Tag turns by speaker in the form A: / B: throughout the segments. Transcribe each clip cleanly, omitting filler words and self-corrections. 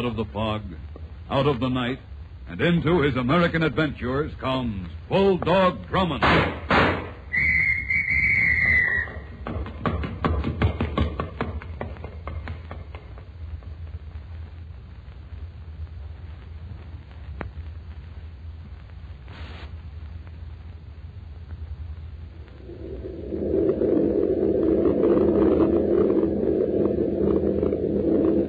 A: Out of the fog, out of the night, and into his American adventures comes Bulldog Drummond.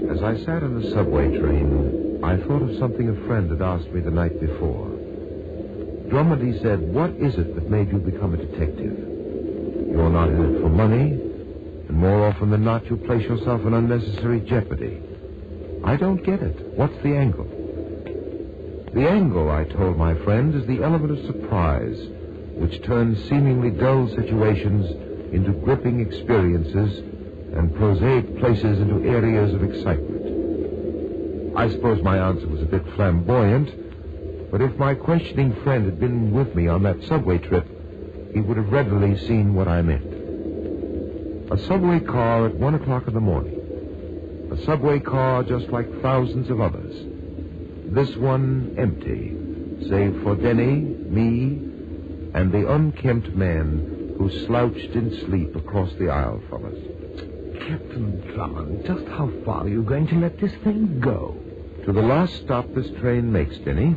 B: As I sat in the subway train, I thought of something a friend had asked me the night before. Drummond, he said, what is it that made you become a detective? You're not in it for money, and more often than not, you place yourself in unnecessary jeopardy. I don't get it. What's the angle? The angle, I told my friend, is the element of surprise, which turns seemingly dull situations into gripping experiences and prosaic places into areas of excitement. I suppose my answer was a bit flamboyant, but if my questioning friend had been with me on that subway trip, he would have readily seen what I meant. A subway car at 1 o'clock in the morning. A subway car just like thousands of others. This one empty, save for Denny, me, and the unkempt man who slouched in sleep across the aisle from us.
C: Captain Drummond, just how far are you going to let this thing go?
B: To the last stop this train makes, Denny.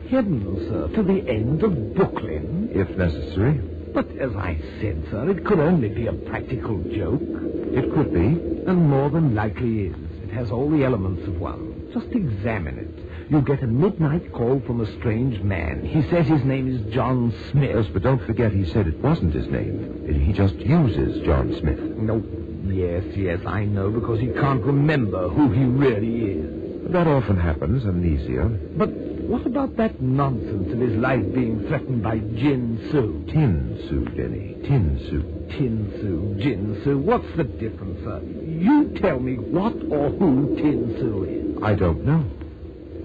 C: Heavens, sir, to the end of Brooklyn?
B: If necessary.
C: But as I said, sir, it could only be a practical joke.
B: It could be.
C: And more than likely is. It has all the elements of one. Just examine it. You get a midnight call from a strange man. He says his name is John Smith.
B: Yes, but don't forget he said it wasn't his name. He just uses John Smith.
C: No. Yes, I know, because he can't remember who he really is.
B: That often happens, amnesia.
C: But what about that nonsense of his life being threatened by Jin Soo?
B: Tin Soo, Denny. Tin Soo.
C: Tin Soo, Jin Soo. What's the difference, sir? You tell me what or who Tin Soo is.
B: I don't know.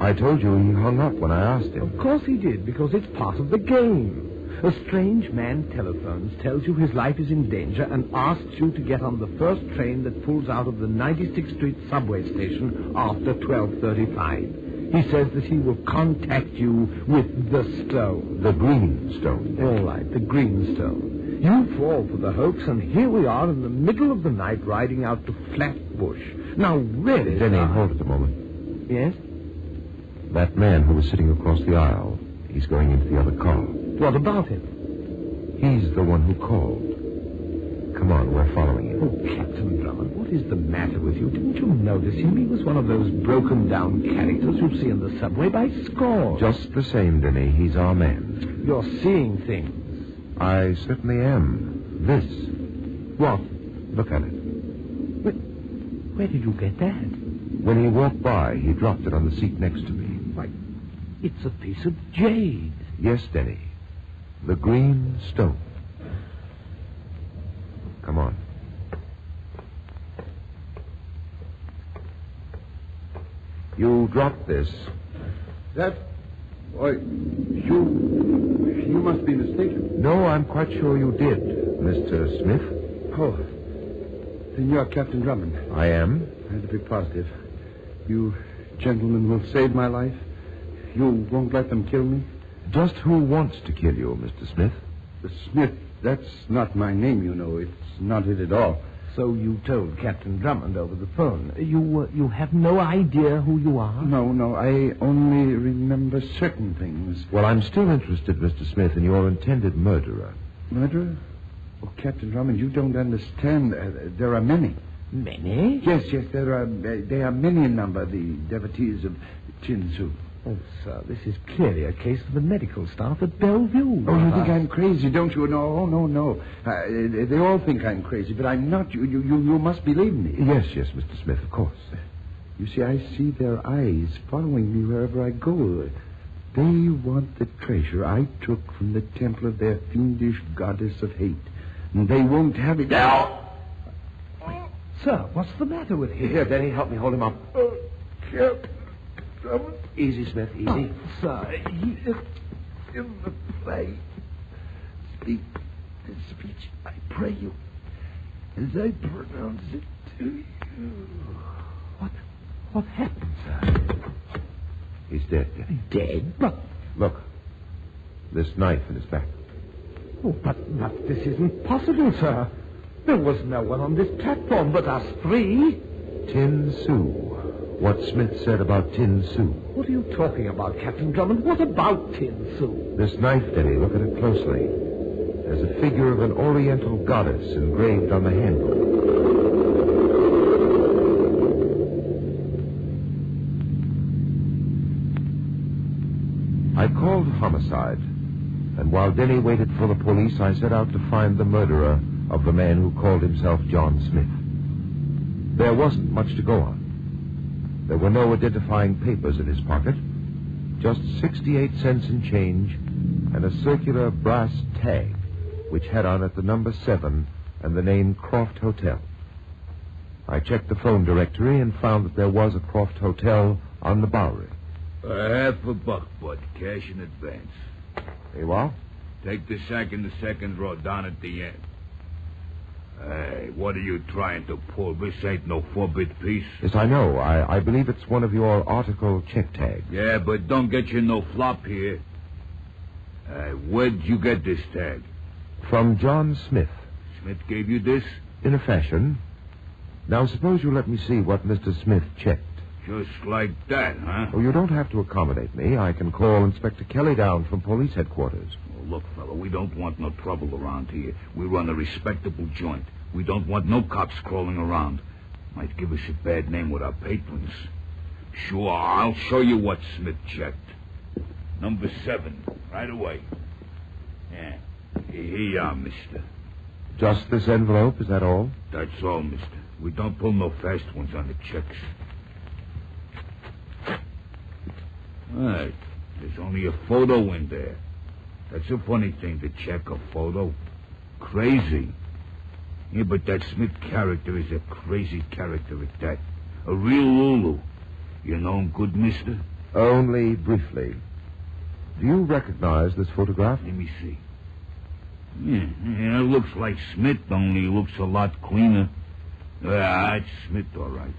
B: I told you he hung up when I asked him.
C: Of course he did, because it's part of the game. A strange man telephones, tells you his life is in danger, and asks you to get on the first train that pulls out of the 96th Street subway station after 12:35. He says that he will contact you with the stone.
B: The green stone.
C: All right, the green stone. You fall for the hoax, and here we are in the middle of the night riding out to Flatbush. Now, really...
B: Denny, hold it a moment.
C: Yes?
B: That man who was sitting across the aisle, he's going into the other car.
C: What about him?
B: He's the one who called. Come on, we're following him.
C: Oh, Captain Drummond, what is the matter with you? Didn't you notice him? He was one of those broken-down characters you see in the subway by scores.
B: Just the same, Denny. He's our man.
C: You're seeing things.
B: I certainly am. This.
C: What?
B: Look at it.
C: Where did you get that?
B: When he walked by, he dropped it on the seat next to me.
C: Why, it's a piece of jade.
B: Yes, Denny. The green stone. Come on. You dropped this.
D: That? Why, you must be mistaken.
B: No, I'm quite sure you did, Mr. Smith.
D: Oh, then you're Captain Drummond.
B: I am.
D: That's a big positive. You gentlemen will save my life? You won't let them kill me?
B: Just who wants to kill you, Mr. Smith?
D: Smith, that's not my name, you know. It's not it at all.
C: So you told Captain Drummond over the phone. You have no idea who you are?
D: No, I only remember certain things.
B: Well, I'm still interested, Mr. Smith, in your intended murderer.
D: Murderer? Oh, Captain Drummond, you don't understand. There are many.
C: Many?
D: Yes, there are. They are many in number, the devotees of Jin Soo.
C: Oh, sir, this is clearly a case of the medical staff at Bellevue.
D: Oh, you think I'm crazy, don't you? No. They all think I'm crazy, but I'm not. You must believe me.
B: Yes, Mr. Smith, of course.
D: You see, I see their eyes following me wherever I go. They want the treasure I took from the temple of their fiendish goddess of hate. And they won't have it. Now!
C: Sir, what's the matter with him?
B: Here, Denny, help me hold him up.
D: Captain Drummond.
B: Easy, Smith, easy.
C: Oh, sir,
D: He is in the play. Speak this speech, I pray you, as I pronounce it to you.
C: What happened, sir?
B: He's dead, Denny.
C: Dead? But...
B: Look. This knife in his back.
C: Oh, but this isn't possible, sir. There was no one on this platform but us three.
B: Tin Sue. What Smith said about Tin Sue.
C: What are you talking about, Captain Drummond? What about Tin Sue?
B: This knife, Denny, look at it closely. There's a figure of an oriental goddess engraved on the handle. I called homicide, and while Denny waited for the police, I set out to find the murderer of the man who called himself John Smith. There wasn't much to go on. There were no identifying papers in his pocket, just 68 cents in change and a circular brass tag which had on it the number 7 and the name Croft Hotel. I checked the phone directory and found that there was a Croft Hotel on the Bowery.
A: $50, bud. Cash in advance.
B: Hey, what?
A: Take the sack in the second row down at the end. Hey, what are you trying to pull? This ain't no 4-bit piece.
B: Yes, I know. I believe it's one of your article check tags.
A: Yeah, but don't get you no flop here. Where'd you get this tag?
B: From John Smith.
A: Smith gave you this?
B: In a fashion. Now, suppose you let me see what Mr. Smith checked.
A: Just like that, huh?
B: Oh, you don't have to accommodate me. I can call Inspector Kelly down from police headquarters.
A: Oh, look, fella, we don't want no trouble around here. We run a respectable joint. We don't want no cops crawling around. Might give us a bad name with our patrons. Sure, I'll show you what Smith checked. Number 7, right away. Yeah, here you are, mister.
B: Just this envelope, is that all?
A: That's all, mister. We don't pull no fast ones on the checks. Right. There's only a photo in there. That's a funny thing to check a photo. Crazy. Yeah, but that Smith character is a crazy character at that. A real Lulu. You know him good, mister?
B: Only briefly. Do you recognize this photograph?
A: Let me see. Yeah, it looks like Smith, only he looks a lot cleaner. It's Smith, all right.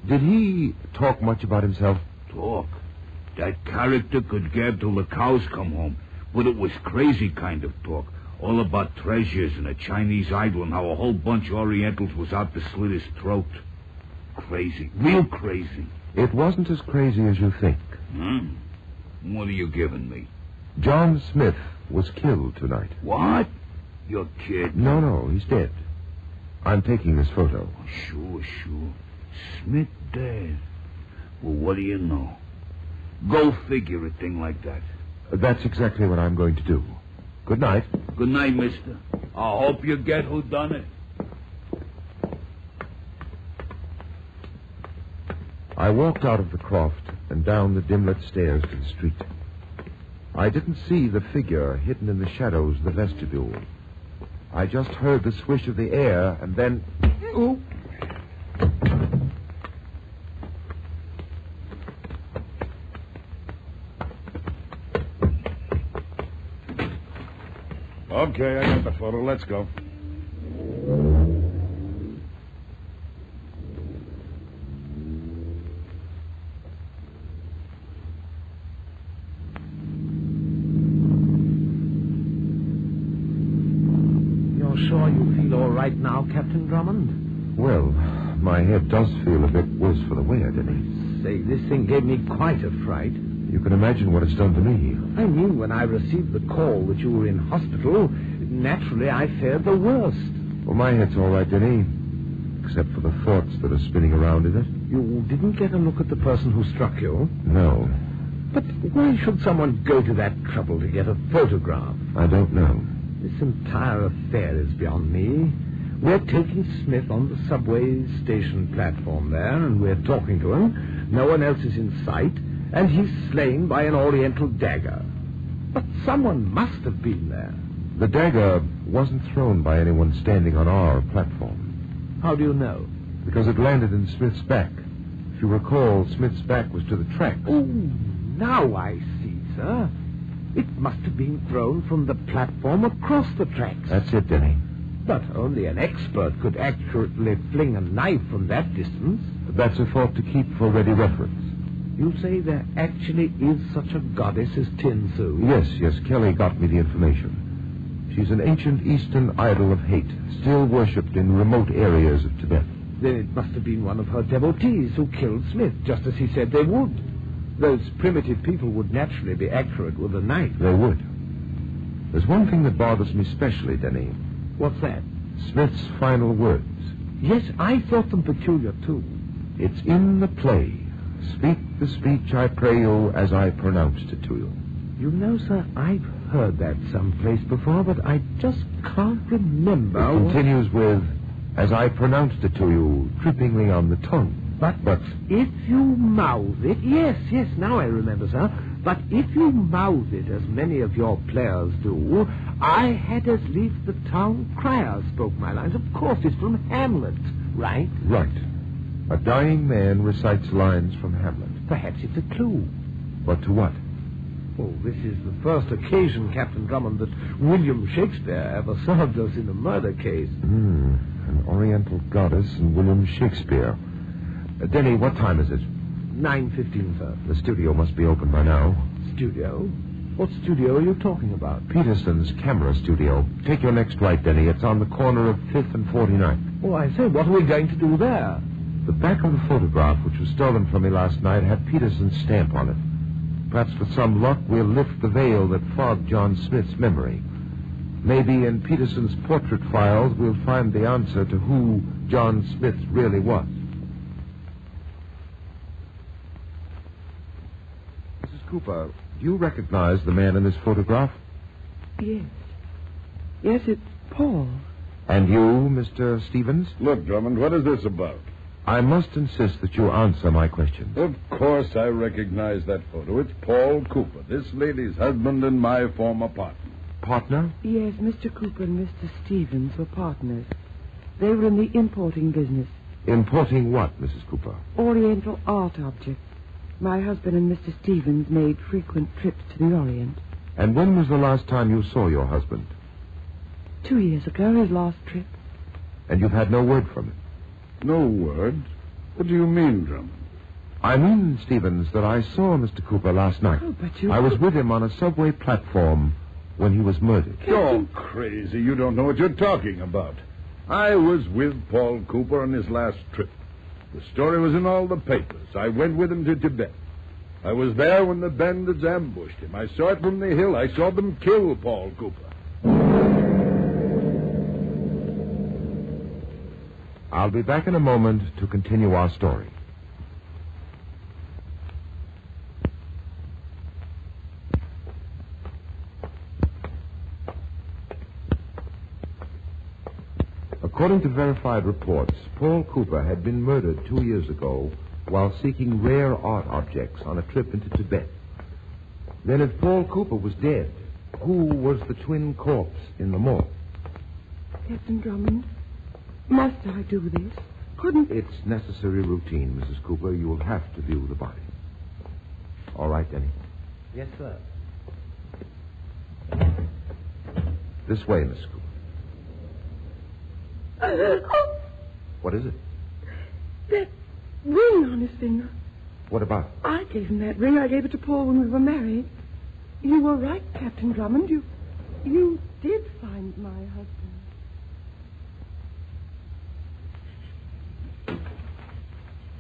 B: Did he talk much about himself?
A: Talk? That character could gab till the cows come home. But it was crazy kind of talk. All about treasures and a Chinese idol and how a whole bunch of Orientals was out to slit his throat. Crazy. Real crazy.
B: It wasn't as crazy as you think.
A: What are you giving me?
B: John Smith was killed tonight.
A: What? You're kidding.
B: No, he's dead. I'm taking this photo.
A: Sure. Smith dead. Well, what do you know? Go figure a thing like that.
B: That's exactly what I'm going to do. Good night.
A: Good night, mister. I hope you get who done it.
B: I walked out of the croft and down the dim-lit stairs to the street. I didn't see the figure hidden in the shadows of the vestibule. I just heard the swish of the air, and then... Oh!
E: Okay, I got the photo. Let's go.
C: You're sure you feel all right now, Captain Drummond?
B: Well, my head does feel a bit worse for the wear, Denny.
C: Say, this thing gave me quite a fright.
B: You can imagine what it's done to me.
C: I mean, when I received the call that you were in hospital, naturally I feared the worst.
B: Well, my head's all right, Denny, except for the thoughts that are spinning around in it.
C: You didn't get a look at the person who struck you?
B: No.
C: But why should someone go to that trouble to get a photograph?
B: I don't know.
C: This entire affair is beyond me. We're taking Smith on the subway station platform there, and we're talking to him. No one else is in sight, and he's slain by an oriental dagger. But someone must have been there.
B: The dagger wasn't thrown by anyone standing on our platform.
C: How do you know?
B: Because it landed in Smith's back. If you recall, Smith's back was to the tracks.
C: Oh, now I see, sir. It must have been thrown from the platform across the tracks.
B: That's it, Denny.
C: But only an expert could accurately fling a knife from that distance.
B: That's a thought to keep for ready reference.
C: You say there actually is such a goddess as Tin Su?
B: Yes, Kelly got me the information. She's an ancient Eastern idol of hate, still worshipped in remote areas of Tibet.
C: Then it must have been one of her devotees who killed Smith, just as he said they would. Those primitive people would naturally be accurate with a knife.
B: They would. There's one thing that bothers me specially, Denny.
C: What's that?
B: Smith's final words.
C: Yes, I thought them peculiar, too.
B: It's in the play. Speak the speech, I pray you, as I pronounced it to you.
C: You know, sir, I've heard that someplace before, but I just can't remember.
B: It continues with, as I pronounced it to you, trippingly on the tongue.
C: But if you mouth it... Yes, now I remember, sir. But if you mouth it, as many of your players do, I had as lief the town crier spoke my lines. Of course, it's from Hamlet, right?
B: Right. A dying man recites lines from Hamlet.
C: Perhaps it's a clue.
B: But to what?
C: Oh, this is the first occasion, Captain Drummond, that William Shakespeare ever served us in a murder case.
B: An Oriental goddess and William Shakespeare. Denny, what time is it?
C: 9:15, sir.
B: The studio must be open by now.
C: Studio? What studio are you talking about?
B: Peterson's camera studio. Take your next right, Denny. It's on the corner of 5th and 49th.
C: Oh, I say, what are we going to do there?
B: The back of the photograph, which was stolen from me last night, had Peterson's stamp on it. Perhaps with some luck, we'll lift the veil that fogged John Smith's memory. Maybe in Peterson's portrait files, we'll find the answer to who John Smith really was. Mrs. Cooper, do you recognize the man in this photograph?
F: Yes. Yes, it's Paul.
B: And you, Mr. Stevens?
E: Look, Drummond, what is this about?
B: I must insist that you answer my questions.
E: Of course I recognize that photo. It's Paul Cooper, this lady's husband and my former partner.
B: Partner?
F: Yes, Mr. Cooper and Mr. Stevens were partners. They were in the importing business.
B: Importing what, Mrs. Cooper?
F: Oriental art objects. My husband and Mr. Stevens made frequent trips to the Orient.
B: And when was the last time you saw your husband?
F: 2 years ago, his last trip.
B: And you've had no word from him?
E: No word? What do you mean, Drummond?
B: I mean, Stevens, that I saw Mr. Cooper last night.
F: Oh, but you...
B: I was with him on a subway platform when he was murdered.
E: You're crazy. You don't know what you're talking about. I was with Paul Cooper on his last trip. The story was in all the papers. I went with him to Tibet. I was there when the bandits ambushed him. I saw it from the hill. I saw them kill Paul Cooper.
B: I'll be back in a moment to continue our story. According to verified reports, Paul Cooper had been murdered 2 years ago while seeking rare art objects on a trip into Tibet. Then if Paul Cooper was dead, who was the twin corpse in the morgue?
F: Captain Drummond, must I do this? Couldn't...
B: It's necessary routine, Mrs. Cooper. You will have to view the body. All right, Denny.
C: Yes, sir.
B: This way, Miss Cooper. What is it?
F: That ring on his finger.
B: What about it?
F: I gave him that ring. I gave it to Paul when we were married. You were right, Captain Drummond. You did find my husband.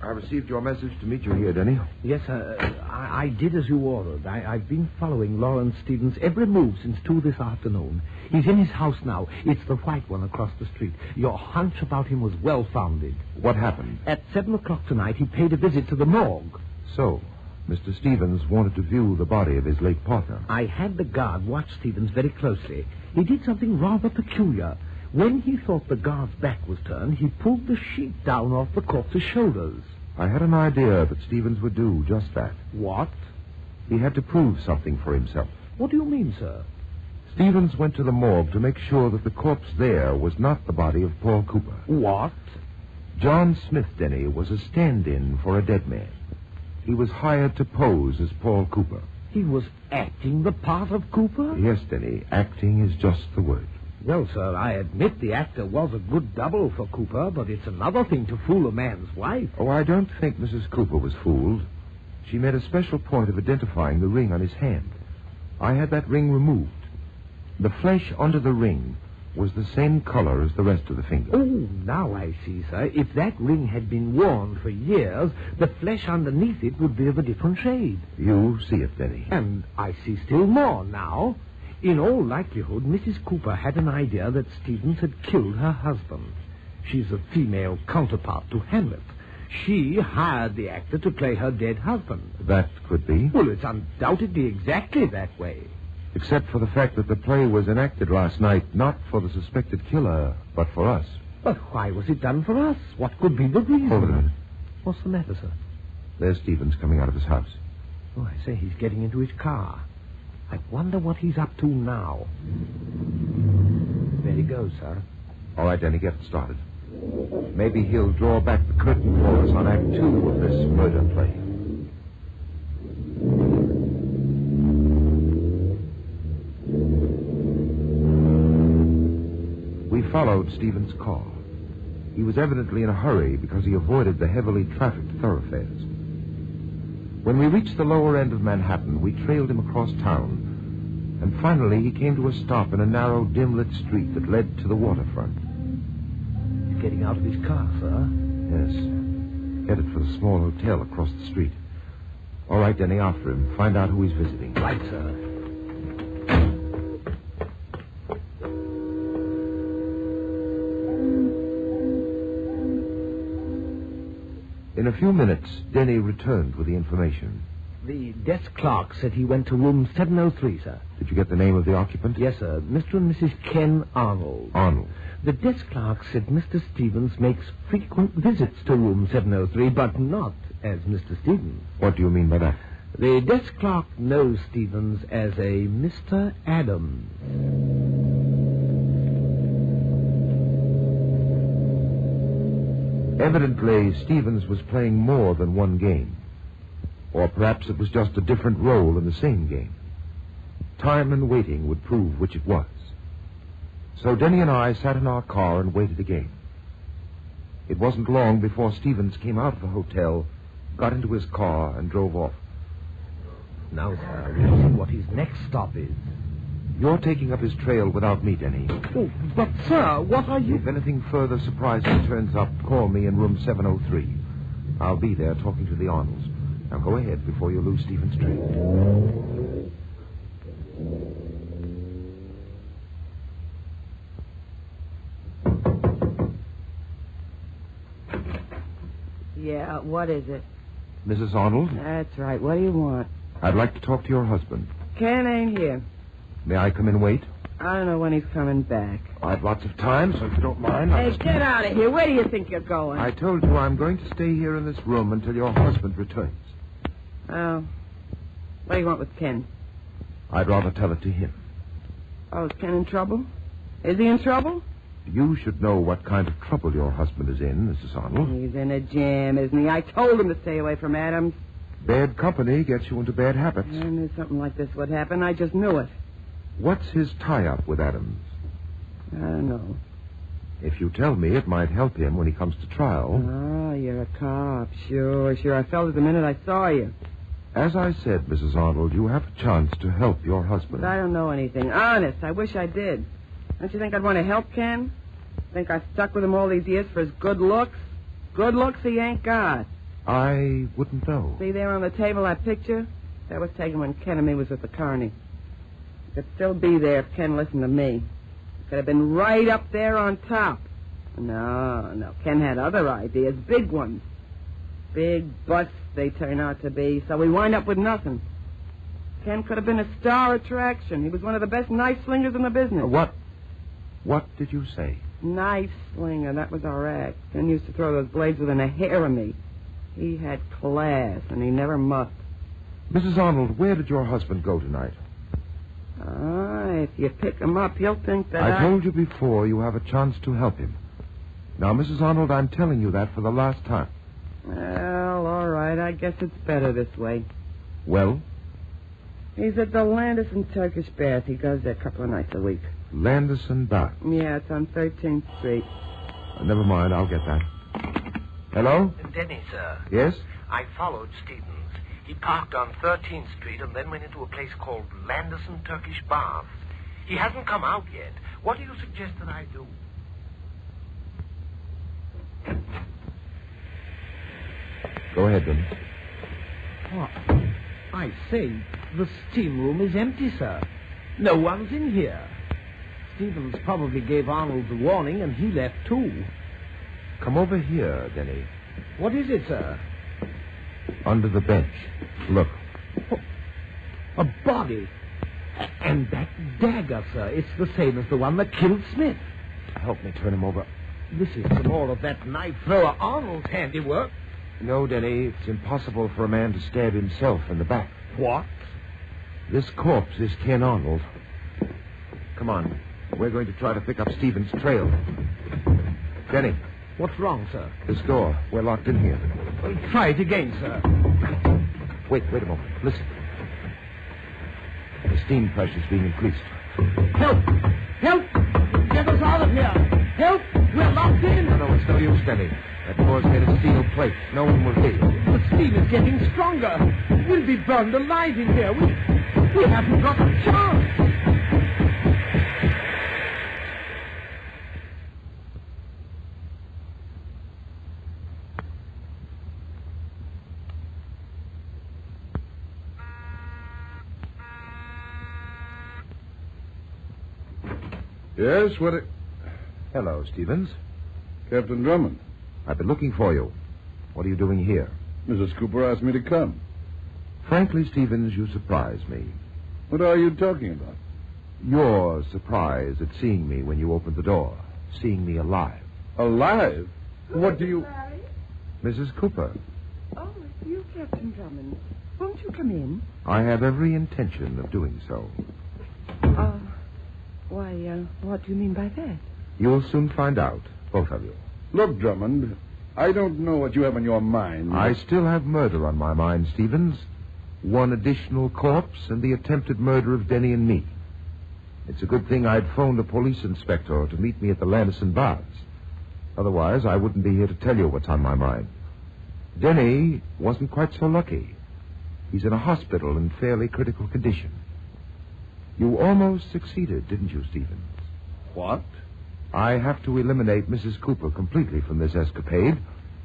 B: I received your message to meet you here, Denny.
C: Yes, sir. I did as you ordered. I've been following Lawrence Stevens' every move since 2 this afternoon. He's in his house now. It's the white one across the street. Your hunch about him was well-founded.
B: What happened?
C: At 7 o'clock tonight, he paid a visit to the morgue.
B: So, Mr. Stevens wanted to view the body of his late partner.
C: I had the guard watch Stevens very closely. He did something rather peculiar. When he thought the guard's back was turned, he pulled the sheet down off the corpse's shoulders.
B: I had an idea that Stevens would do just that.
C: What?
B: He had to prove something for himself.
C: What do you mean, sir?
B: Stevens went to the morgue to make sure that the corpse there was not the body of Paul Cooper.
C: What?
B: John Smith, Denny, was a stand-in for a dead man. He was hired to pose as Paul Cooper.
C: He was acting the part of Cooper?
B: Yes, Denny, acting is just the word.
C: Well, sir, I admit the actor was a good double for Cooper, but it's another thing to fool a man's wife.
B: Oh, I don't think Mrs. Cooper was fooled. She made a special point of identifying the ring on his hand. I had that ring removed. The flesh under the ring was the same color as the rest of the finger.
C: Oh, now I see, sir. If that ring had been worn for years, the flesh underneath it would be of a different shade.
B: You see it, Denny.
C: And I see still more now. In all likelihood, Mrs. Cooper had an idea that Stevens had killed her husband. She's a female counterpart to Hamlet. She hired the actor to play her dead husband.
B: That could be.
C: Well, it's undoubtedly exactly that way.
B: Except for the fact that the play was enacted last night not for the suspected killer, but for us.
C: But why was it done for us? What could be the reason?
B: Hold a minute.
C: What's the matter, sir?
B: There's Stevens coming out of his house.
C: Oh, I say, he's getting into his car. I wonder what he's up to now. There he goes, sir.
B: All right, Denny, get it started. Maybe he'll draw back the curtain for us on Act 2 of this murder play. We followed Stevens' car. He was evidently in a hurry because he avoided the heavily trafficked thoroughfares. When we reached the lower end of Manhattan, we trailed him across town, and finally he came to a stop in a narrow, dim-lit street that led to the waterfront.
C: He's getting out of his car, sir.
B: Yes. Headed for the small hotel across the street. All right, Denny, after him. Find out who he's visiting.
C: Right, sir.
B: In a few minutes, Denny returned with the information.
C: The desk clerk said he went to room 703, sir.
B: Did you get the name of the occupant?
C: Yes, sir. Mr. and Mrs. Ken Arnold.
B: Arnold.
C: The desk clerk said Mr. Stevens makes frequent visits to room 703, but not as Mr. Stevens.
B: What do you mean by that?
C: The desk clerk knows Stevens as a Mr. Adams.
B: Evidently, Stevens was playing more than one game. Or perhaps it was just a different role in the same game. Time and waiting would prove which it was. So Denny and I sat in our car and waited again. It wasn't long before Stevens came out of the hotel, got into his car, and drove off.
C: Now, sir, we'll see what his next stop is.
B: You're taking up his trail without me, Denny.
C: Oh, but, sir, what are you...
B: If anything further surprising turns up, call me in room 703. I'll be there talking to the Arnolds. Now go ahead before you lose Stevens' train.
G: Yeah, what is it?
B: Mrs. Arnold,
G: That's right. What do you want?
B: I'd like to talk to your husband.
G: Ken ain't here.
B: May I come and wait?
G: I don't know when he's coming back.
B: I've lots of time, so if you don't mind...
G: Hey, get out of here. Where do you think you're going?
B: I told you I'm going to stay here in this room until your husband returns.
G: Oh. What do you want with Ken?
B: I'd rather tell it to him.
G: Oh, is Ken in trouble? Is he in trouble?
B: You should know what kind of trouble your husband is in, Mrs. Arnold.
G: He's in a jam, isn't he? I told him to stay away from Adams.
B: Bad company gets you into bad habits.
G: I knew something like this would happen. I just knew it.
B: What's his tie-up with Adams?
G: I don't know.
B: If you tell me, it might help him when he comes to trial.
G: Oh, you're a cop. Sure. I felt it the minute I saw you.
B: As I said, Mrs. Arnold, you have a chance to help your husband.
G: But I don't know anything. Honest, I wish I did. Don't you think I'd want to help Ken? Think I stuck with him all these years for his good looks? Good looks he ain't got.
B: I wouldn't know.
G: See there on the table that picture? That was taken when Ken and me was at the Carney. It could still be there if Ken listened to me. It could have been right up there on top. No. Ken had other ideas, big ones. Big busts they turn out to be, so we wind up with nothing. Ken could have been a star attraction. He was one of the best knife slingers in the business.
B: What did you say?
G: Knife slinger, that was our act. Ken used to throw those blades within a hair of me. He had class, and he never muffed.
B: Mrs. Arnold, where did your husband go tonight?
G: If you pick him up, he'll think that
B: I told you before you have a chance to help him. Now, Mrs. Arnold, I'm telling you that for the last time.
G: Well, all right. I guess it's better this way.
B: Well?
G: He's at the Landis and Turkish Bath. He goes there a couple of nights a week.
B: Landerson Bar.
G: Yeah, it's on 13th Street.
B: Never mind, I'll get that. Hello?
C: Denny, sir.
B: Yes?
C: I followed Stevens. He parked on 13th Street and then went into a place called Landerson Turkish Baths. He hasn't come out yet. What do you suggest that I do?
B: Go ahead, then.
C: What? I say, the steam room is empty, sir. No one's in here. Stevens probably gave Arnold the warning, and he left too.
B: Come over here, Denny.
C: What is it, sir?
B: Under the bench. Look.
C: A body. And that dagger, sir, it's the same as the one that killed Smith.
B: Help me turn him over.
C: This is some more of that knife thrower Arnold's handiwork.
B: No, Denny, it's impossible for a man to stab himself in the back.
C: What?
B: This corpse is Ken Arnold. Come on. We're going to try to pick up Stevens' trail. Denny.
C: What's wrong, sir?
B: This door. We're locked in here.
C: Well, try it again, sir.
B: Wait a moment. Listen. The steam pressure's being increased.
C: Help! Help! Get us out of here! Help! We're locked in!
B: No, it's no use, Denny. That door's made of steel plate. No one will hit you.
C: The steam is getting stronger. We'll be burned alive in here. We haven't got a chance.
E: Yes, what...
B: Hello, Stevens.
E: Captain Drummond.
B: I've been looking for you. What are you doing here?
E: Mrs. Cooper asked me to come.
B: Frankly, Stevens, you surprise me.
E: What are you talking about?
B: Your surprise at seeing me when you opened the door. Seeing me alive.
E: Alive? What do you...
F: Larry?
B: Mrs. Cooper,
F: Oh, it's you, Captain Drummond. Won't you come in?
B: I have every intention of doing so.
F: What do you mean by that?
B: You'll soon find out, both of you.
E: Look, Drummond, I don't know what you have on your mind.
B: I still have murder on my mind, Stevens. One additional corpse and the attempted murder of Denny and me. It's a good thing I'd phoned a police inspector to meet me at the Landerson Baths. Otherwise, I wouldn't be here to tell you what's on my mind. Denny wasn't quite so lucky. He's in a hospital in fairly critical condition. You almost succeeded, didn't you, Stevens?
E: What?
B: I have to eliminate Mrs. Cooper completely from this escapade,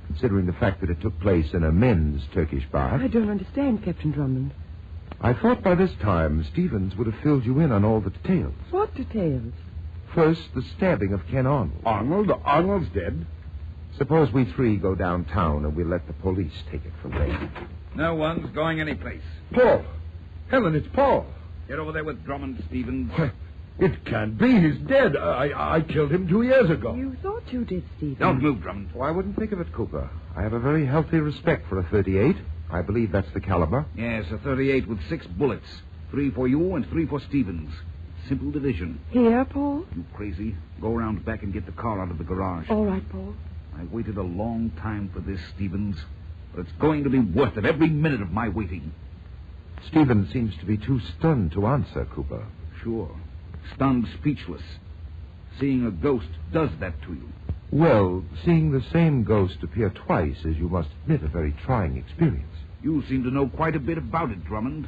B: considering the fact that it took place in a men's Turkish bath.
F: I don't understand, Captain Drummond.
B: I thought by this time Stevens would have filled you in on all the details.
F: What details?
B: First, the stabbing of Ken Arnold.
E: Arnold? Arnold's dead?
B: Suppose we three go downtown and we let the police take it from there.
A: No one's going anyplace.
E: Paul! Helen, it's Paul.
A: Get over there with Drummond, Stevens.
E: Why, it can't be. He's dead. I killed him 2 years ago.
F: You thought you did, Stephen.
A: Don't move, Drummond.
B: Oh, I wouldn't think of it, Cooper. I have a very healthy respect for a .38. I believe that's the caliber.
A: Yes, a .38 with 6 bullets. 3 for you and 3 for Stevens. Simple division.
F: Here, Paul?
A: You crazy? Go around back and get the car out of the garage.
F: All right, Paul.
A: I waited a long time for this, Stevens. But it's going to be worth it, every minute of my waiting.
B: Stevens seems to be too stunned to answer, Cooper.
A: Sure. Stunned, speechless. Seeing a ghost does that to you.
B: Well, seeing the same ghost appear twice is, you must admit, a very trying experience.
A: You seem to know quite a bit about it, Drummond.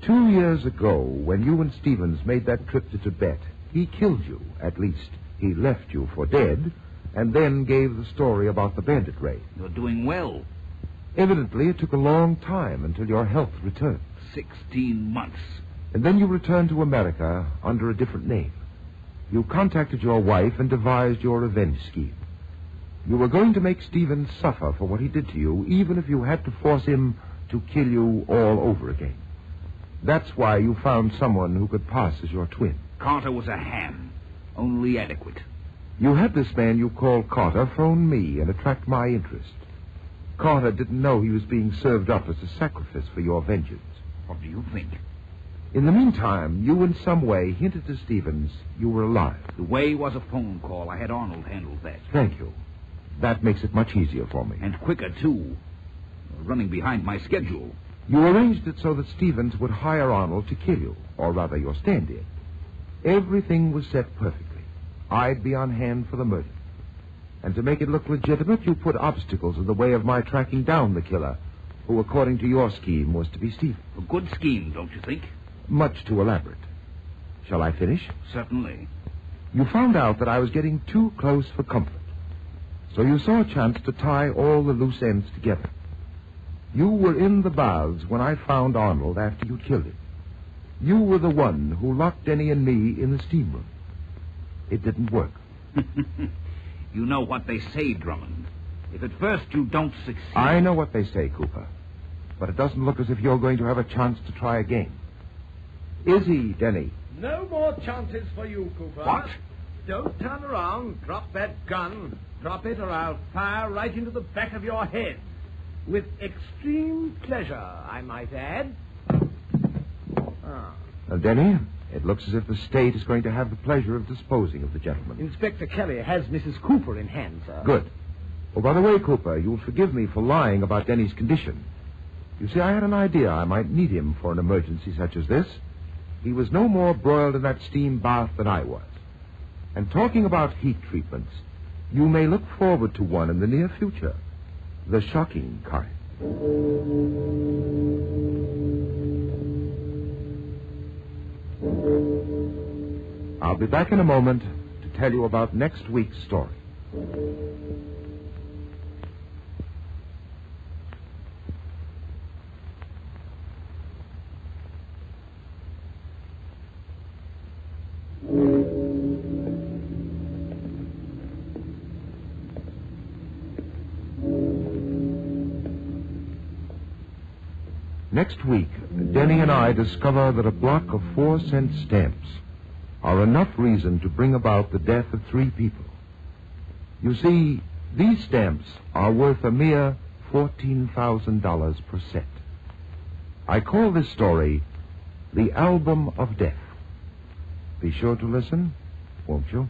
B: 2 years ago, when you and Stevens made that trip to Tibet, he killed you. At least, he left you for dead, and then gave the story about the bandit raid.
A: You're doing well.
B: Evidently, it took a long time until your health returned.
A: 16 months.
B: And then you returned to America under a different name. You contacted your wife and devised your revenge scheme. You were going to make Stevens suffer for what he did to you, even if you had to force him to kill you all over again. That's why you found someone who could pass as your twin.
A: Carter was a ham. Only adequate.
B: You had this man you call Carter phone me and attract my interest. Carter didn't know he was being served up as a sacrifice for your vengeance.
A: What do you think?
B: In the meantime, you in some way hinted to Stevens you were alive.
A: The way was a phone call. I had Arnold handle that.
B: Thank you. That makes it much easier for me.
A: And quicker, too. You're running behind my schedule.
B: You arranged it so that Stevens would hire Arnold to kill you, or rather your stand-in. Everything was set perfectly. I'd be on hand for the murder. And to make it look legitimate, you put obstacles in the way of my tracking down the killer, who, according to your scheme, was to be Stephen.
A: A good scheme, don't you think?
B: Much too elaborate. Shall I finish?
A: Certainly.
B: You found out that I was getting too close for comfort. So you saw a chance to tie all the loose ends together. You were in the baths when I found Arnold after you'd killed him. You were the one who locked Denny and me in the steam room. It didn't work.
A: You know what they say, Drummond. If at first you don't succeed...
B: I know what they say, Cooper. But it doesn't look as if you're going to have a chance to try again. Is he, Denny?
C: No more chances for you, Cooper.
A: What?
C: Don't turn around. Drop that gun. Drop it or I'll fire right into the back of your head. With extreme pleasure, I might add.
B: Well, Denny, it looks as if the state is going to have the pleasure of disposing of the gentleman.
C: Inspector Kelly has Mrs. Cooper in hand, sir.
B: Good. Oh, by the way, Cooper, you'll forgive me for lying about Denny's condition. You see, I had an idea I might need him for an emergency such as this. He was no more broiled in that steam bath than I was. And talking about heat treatments, you may look forward to one in the near future. The shocking kind. I'll be back in a moment to tell you about next week's story. Next week, Denny and I discover that a block of 4-cent stamps are enough reason to bring about the death of 3 people. You see, these stamps are worth a mere $14,000 per set. I call this story The Album of Death. Be sure to listen, won't you?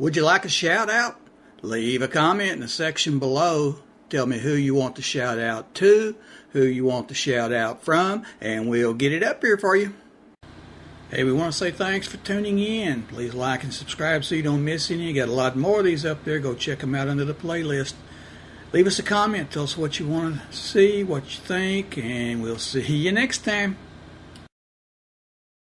H: Would you like a shout out? Leave a comment in the section below. Tell me who you want to shout out to, who you want to shout out from, and we'll get it up here for you. Hey, we want to say thanks for tuning in. Please like and subscribe so you don't miss any. You got a lot more of these up there. Go check them out under the playlist. Leave us a comment. Tell us what you want to see, what you think, and we'll see you next time.